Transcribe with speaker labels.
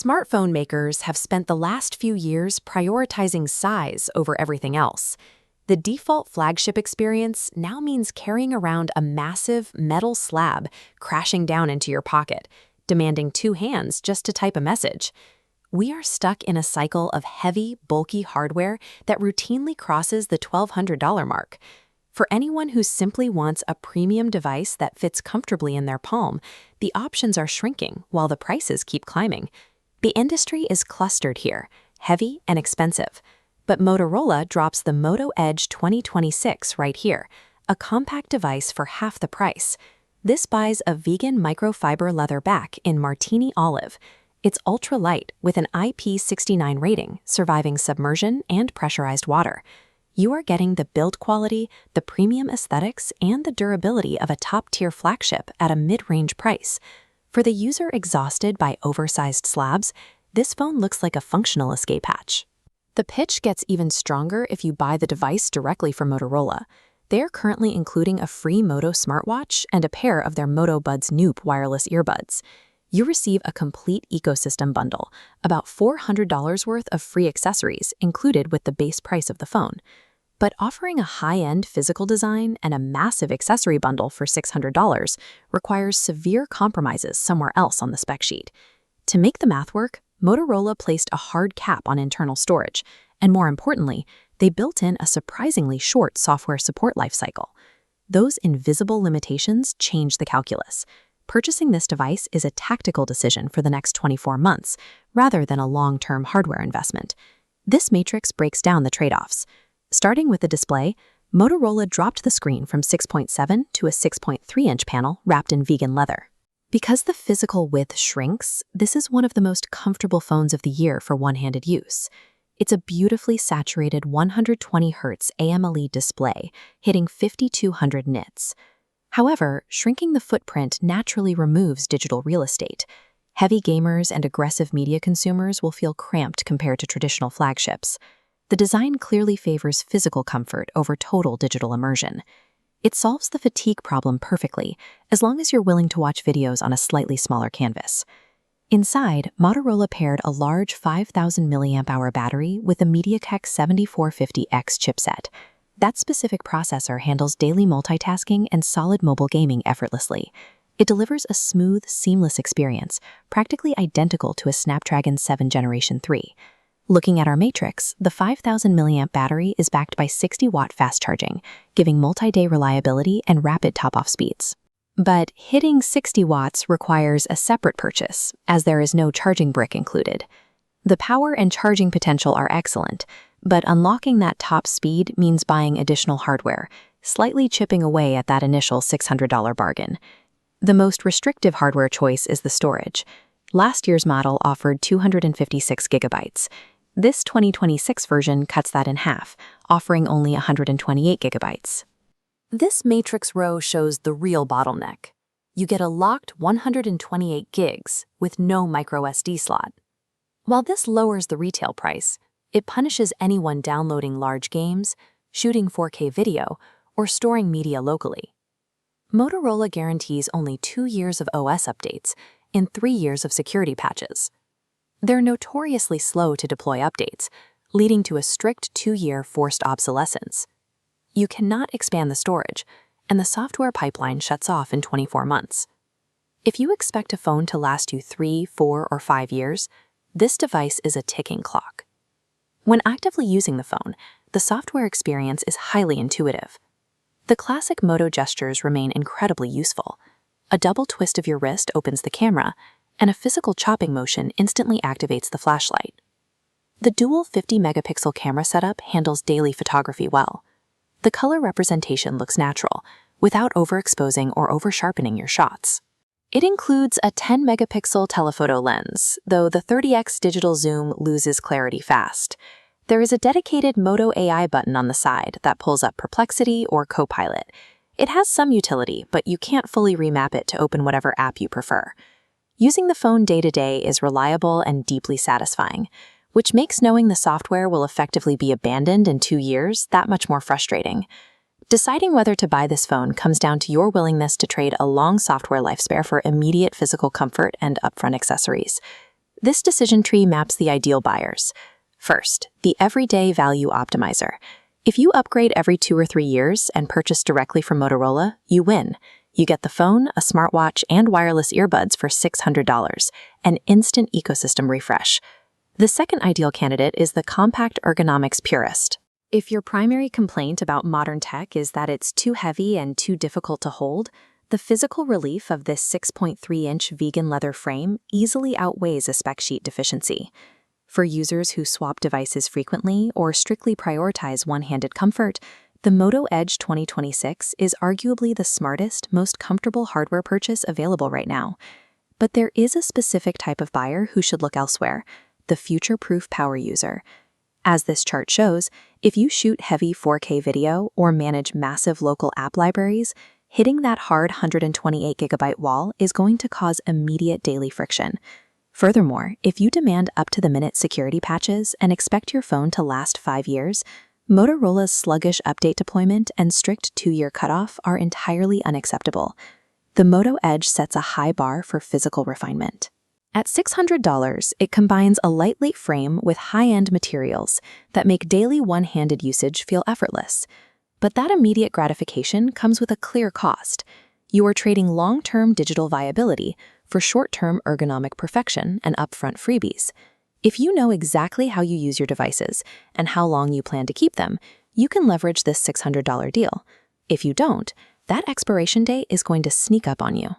Speaker 1: Smartphone makers have spent the last few years prioritizing size over everything else. The default flagship experience now means carrying around a massive metal slab crashing down into your pocket, demanding two hands just to type a message. We are stuck in a cycle of heavy, bulky hardware that routinely crosses the $1,200 mark. For anyone who simply wants a premium device that fits comfortably in their palm, the options are shrinking while the prices keep climbing. The industry is clustered here, heavy and expensive. But Motorola drops the Moto Edge 2026 right here, a compact device for half the price. This buys a vegan microfiber leather back in Martini Olive. It's ultra-light with an IP69 rating, surviving submersion and pressurized water. You are getting the build quality, the premium aesthetics, and the durability of a top-tier flagship at a mid-range price. For the user exhausted by oversized slabs, this phone looks like a functional escape hatch. The pitch gets even stronger if you buy the device directly from Motorola. They are currently including a free Moto smartwatch and a pair of their Moto Buds Noop wireless earbuds. You receive a complete ecosystem bundle, about $400 worth of free accessories included with the base price of the phone. But offering a high-end physical design and a massive accessory bundle for $600 requires severe compromises somewhere else on the spec sheet. To make the math work, Motorola placed a hard cap on internal storage, and more importantly, they built in a surprisingly short software support lifecycle. Those invisible limitations change the calculus. Purchasing this device is a tactical decision for the next 24 months, rather than a long-term hardware investment. This matrix breaks down the trade-offs. Starting with the display, Motorola dropped the screen from 6.7 to a 6.3-inch panel wrapped in vegan leather. Because the physical width shrinks, this is one of the most comfortable phones of the year for one-handed use. It's a beautifully saturated 120 Hz AMOLED display, hitting 5,200 nits. However, shrinking the footprint naturally removes digital real estate. Heavy gamers and aggressive media consumers will feel cramped compared to traditional flagships. The design clearly favors physical comfort over total digital immersion. It solves the fatigue problem perfectly, as long as you're willing to watch videos on a slightly smaller canvas. Inside, Motorola paired a large 5,000 mAh battery with a MediaTek 7450X chipset. That specific processor handles daily multitasking and solid mobile gaming effortlessly. It delivers a smooth, seamless experience, practically identical to a Snapdragon 7 Generation 3. Looking at our matrix, the 5,000 mAh battery is backed by 60-watt fast charging, giving multi-day reliability and rapid top-off speeds. But hitting 60 watts requires a separate purchase, as there is no charging brick included. The power and charging potential are excellent, but unlocking that top speed means buying additional hardware, slightly chipping away at that initial $600 bargain. The most restrictive hardware choice is the storage. Last year's model offered 256 gigabytes. This 2026 version cuts that in half, offering only 128 gigabytes. This matrix row shows the real bottleneck. You get a locked 128 gigs with no microSD slot. While this lowers the retail price, it punishes anyone downloading large games, shooting 4K video, or storing media locally. Motorola guarantees only 2 years of OS updates and 3 years of security patches. They're notoriously slow to deploy updates, leading to a strict 2-year forced obsolescence. You cannot expand the storage, and the software pipeline shuts off in 24 months. If you expect a phone to last you 3, 4, or 5 years, this device is a ticking clock. When actively using the phone, the software experience is highly intuitive. The classic Moto gestures remain incredibly useful. A double twist of your wrist opens the camera, and a physical chopping motion instantly activates the flashlight. The dual 50-megapixel camera setup handles daily photography well. The color representation looks natural, without overexposing or over-sharpening your shots. It includes a 10-megapixel telephoto lens, though the 30x digital zoom loses clarity fast. There is a dedicated Moto AI button on the side that pulls up Perplexity or Copilot. It has some utility, but you can't fully remap it to open whatever app you prefer. Using the phone day-to-day is reliable and deeply satisfying, which makes knowing the software will effectively be abandoned in 2 years that much more frustrating. Deciding whether to buy this phone comes down to your willingness to trade a long software lifespan for immediate physical comfort and upfront accessories. This decision tree maps the ideal buyers. First, the Everyday Value Optimizer. If you upgrade every 2 or 3 years and purchase directly from Motorola, you win. You get the phone, a smartwatch, and wireless earbuds for $600, an instant ecosystem refresh. The second ideal candidate is the Compact Ergonomics Purist. If your primary complaint about modern tech is that it's too heavy and too difficult to hold, the physical relief of this 6.3-inch vegan leather frame easily outweighs a spec sheet deficiency. For users who swap devices frequently or strictly prioritize one-handed comfort, the Moto Edge 2026 is arguably the smartest, most comfortable hardware purchase available right now. But there is a specific type of buyer who should look elsewhere: the future-proof power user. As this chart shows, if you shoot heavy 4K video or manage massive local app libraries, hitting that hard 128GB wall is going to cause immediate daily friction. Furthermore, if you demand up-to-the-minute security patches and expect your phone to last 5 years, Motorola's sluggish update deployment and strict 2-year cutoff are entirely unacceptable. The Moto Edge sets a high bar for physical refinement. At $600, it combines a lightweight frame with high-end materials that make daily one-handed usage feel effortless. But that immediate gratification comes with a clear cost. You are trading long-term digital viability for short-term ergonomic perfection and upfront freebies. If you know exactly how you use your devices and how long you plan to keep them, you can leverage this $600 deal. If you don't, that expiration date is going to sneak up on you.